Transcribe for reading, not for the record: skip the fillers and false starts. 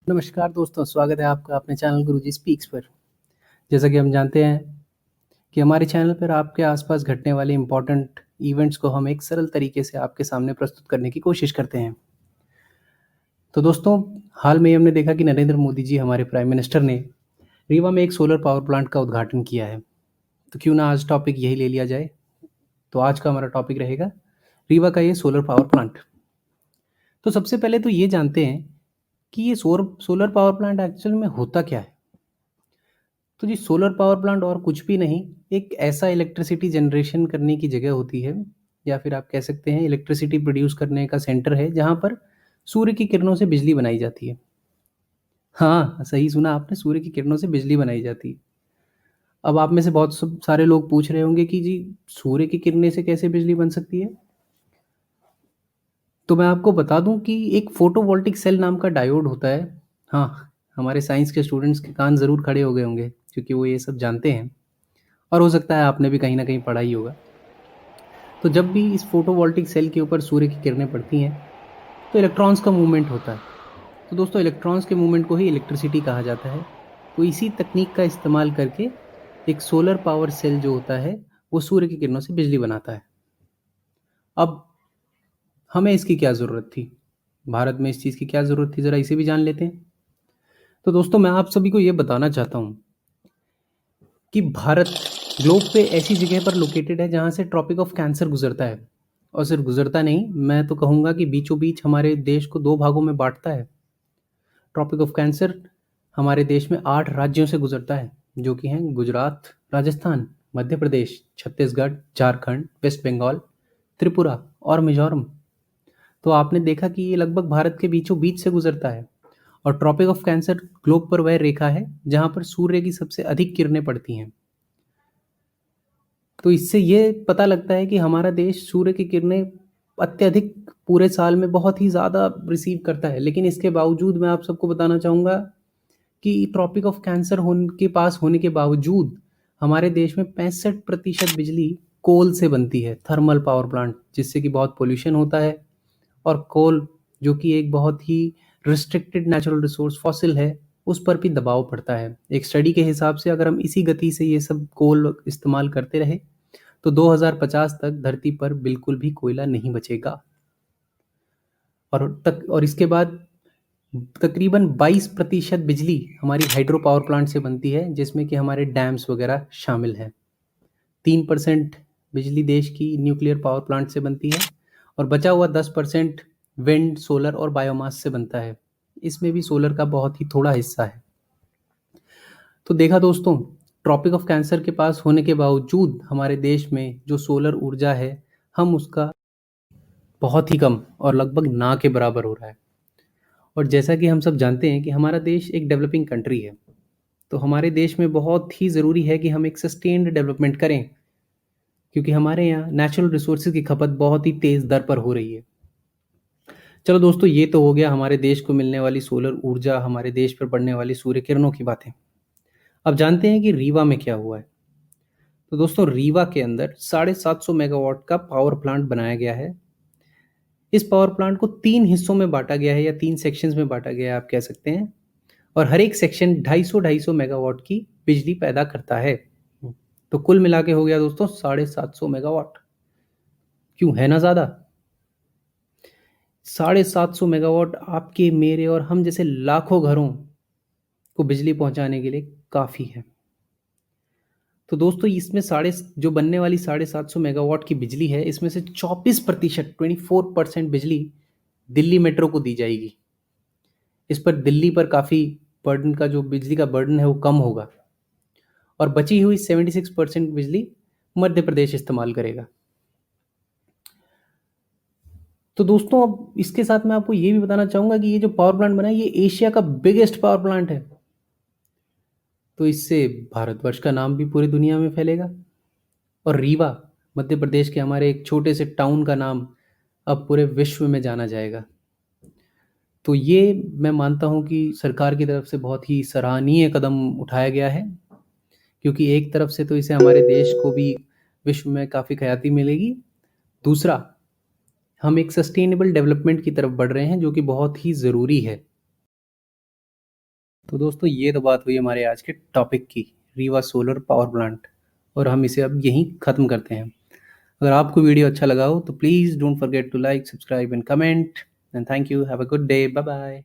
नमस्कार दोस्तों, स्वागत है आपका अपने चैनल गुरुजी स्पीक्स पर। जैसा कि हम जानते हैं कि हमारे चैनल पर आपके आसपास घटने वाले इम्पोर्टेंट इवेंट्स को हम एक सरल तरीके से आपके सामने प्रस्तुत करने की कोशिश करते हैं। तो दोस्तों, हाल में हमने देखा कि नरेंद्र मोदी जी हमारे प्राइम मिनिस्टर ने रीवा में एक सोलर पावर प्लांट का उद्घाटन किया है। तो क्यों ना आज टॉपिक यही ले लिया जाए। तो आज का हमारा टॉपिक रहेगा रीवा का ये सोलर पावर प्लांट। तो सबसे पहले तो ये जानते हैं कि ये सोलर पावर प्लांट एक्चुअल में होता क्या है। तो जी, सोलर पावर प्लांट और कुछ भी नहीं, एक ऐसा इलेक्ट्रिसिटी जनरेशन करने की जगह होती है, या फिर आप कह सकते हैं इलेक्ट्रिसिटी प्रोड्यूस करने का सेंटर है, जहाँ पर सूर्य की किरणों से बिजली बनाई जाती है। हाँ, सही सुना आपने, सूर्य की किरणों से बिजली बनाई जाती है। अब आप में से बहुत सब सारे लोग पूछ रहे होंगे कि जी, सूर्य की किरणें से कैसे बिजली बन सकती है। तो मैं आपको बता दूं कि एक फोटोवोल्टिक सेल नाम का डायोड होता है। हाँ, हमारे साइंस के स्टूडेंट्स के कान ज़रूर खड़े हो गए होंगे, क्योंकि वो ये सब जानते हैं। और हो सकता है आपने भी कहीं ना कहीं पढ़ा ही होगा। तो जब भी इस फोटोवोल्टिक सेल के ऊपर सूर्य की किरणें पड़ती हैं, तो इलेक्ट्रॉन्स का मूवमेंट होता है। तो दोस्तों, इलेक्ट्रॉन्स के मूवमेंट को ही इलेक्ट्रिसिटी कहा जाता है। तो इसी तकनीक का इस्तेमाल करके एक सोलर पावर सेल जो होता है, वो सूर्य की किरणों से बिजली बनाता है। अब हमें इसकी क्या ज़रूरत थी, भारत में इस चीज़ की क्या ज़रूरत थी, ज़रा इसे भी जान लेते हैं। तो दोस्तों, मैं आप सभी को ये बताना चाहता हूँ कि भारत ग्लोब पे ऐसी जगह पर लोकेटेड है जहाँ से ट्रॉपिक ऑफ कैंसर गुजरता है। और सिर्फ गुजरता नहीं, मैं तो कहूँगा कि बीचों बीच हमारे देश को दो भागों में बांटता है। ट्रॉपिक ऑफ कैंसर हमारे देश में 8 राज्यों से गुजरता है, जो कि हैं गुजरात, राजस्थान, मध्य प्रदेश, छत्तीसगढ़, झारखंड, वेस्ट बंगाल, त्रिपुरा और मिजोरम। तो आपने देखा कि ये लगभग भारत के बीचों बीच से गुजरता है। और ट्रॉपिक ऑफ कैंसर ग्लोब पर वह रेखा है जहाँ पर सूर्य की सबसे अधिक किरणें पड़ती हैं। तो इससे ये पता लगता है कि हमारा देश सूर्य की किरणें अत्यधिक पूरे साल में बहुत ही ज़्यादा रिसीव करता है। लेकिन इसके बावजूद मैं आप सबको बताना चाहूँगा कि ट्रॉपिक ऑफ कैंसर होने के पास होने के बावजूद हमारे देश में 65% बिजली कोल से बनती है, थर्मल पावर प्लांट, जिससे कि बहुत पोल्यूशन होता है। और कोल, जो कि एक बहुत ही रिस्ट्रिक्टेड नेचुरल रिसोर्स फॉसिल है, उस पर भी दबाव पड़ता है। एक स्टडी के हिसाब से अगर हम इसी गति से ये सब कोल इस्तेमाल करते रहे, तो 2050 तक धरती पर बिल्कुल भी कोयला नहीं बचेगा। और इसके बाद तकरीबन 22% बिजली हमारी हाइड्रो पावर प्लांट से बनती है, जिसमें कि हमारे डैम्स वगैरह शामिल हैं। 3% बिजली देश की न्यूक्लियर पावर प्लांट से बनती है। और बचा हुआ 10% विंड, सोलर और बायोमास से बनता है। इसमें भी सोलर का बहुत ही थोड़ा हिस्सा है। तो देखा दोस्तों, ट्रॉपिक ऑफ कैंसर के पास होने के बावजूद हमारे देश में जो सोलर ऊर्जा है, हम उसका बहुत ही कम और लगभग ना के बराबर हो रहा है। और जैसा कि हम सब जानते हैं कि हमारा देश एक डेवलपिंग कंट्री है, तो हमारे देश में बहुत ही ज़रूरी है कि हम एक सस्टेन्ड डेवलपमेंट करें, क्योंकि हमारे यहाँ नेचुरल रिसोर्सेज की खपत बहुत ही तेज़ दर पर हो रही है। चलो दोस्तों, ये तो हो गया हमारे देश को मिलने वाली सोलर ऊर्जा, हमारे देश पर पड़ने वाली सूर्य किरणों की बातें। अब जानते हैं कि रीवा में क्या हुआ है। तो दोस्तों, रीवा के अंदर 750 मेगावाट का पावर प्लांट बनाया गया है। इस पावर प्लांट को 3 हिस्सों में बांटा गया है, या 3 सेक्शंस में बांटा गया है आप कह सकते हैं। और हर एक सेक्शन 250 मेगावाट की बिजली पैदा करता है। तो कुल मिला के हो गया दोस्तों 750 मेगावाट। क्यों, है ना ज़्यादा? 750 मेगावाट आपके, मेरे और हम जैसे लाखों घरों को बिजली पहुंचाने के लिए काफ़ी है। तो दोस्तों, इसमें साढ़े जो बनने वाली 750 मेगावाट की बिजली है, इसमें से 24%, 24% बिजली दिल्ली मेट्रो को दी जाएगी। इस पर दिल्ली पर काफ़ी बर्डन का, जो बिजली का बर्डन है वो कम होगा। और बची हुई 76% बिजली मध्य प्रदेश इस्तेमाल करेगा। तो दोस्तों, अब इसके साथ मैं आपको ये भी बताना चाहूँगा कि ये जो पावर प्लांट बना है, ये एशिया का बिगेस्ट पावर प्लांट है। तो इससे भारतवर्ष का नाम भी पूरी दुनिया में फैलेगा। और रीवा, मध्य प्रदेश के हमारे एक छोटे से टाउन का नाम अब पूरे विश्व में जाना जाएगा। तो ये मैं मानता हूँ कि सरकार की तरफ से बहुत ही सराहनीय कदम उठाया गया है, क्योंकि एक तरफ से तो इसे हमारे देश को भी विश्व में काफ़ी ख्याति मिलेगी। दूसरा, हम एक सस्टेनेबल डेवलपमेंट की तरफ बढ़ रहे हैं, जो कि बहुत ही ज़रूरी है। तो दोस्तों ये तो बात हुई हमारे आज के टॉपिक की, रीवा सोलर पावर प्लांट, और हम इसे अब यहीं ख़त्म करते हैं। अगर आपको वीडियो अच्छा लगा हो तो please don't forget to like, subscribe and comment, and thank you, have a good day, bye bye.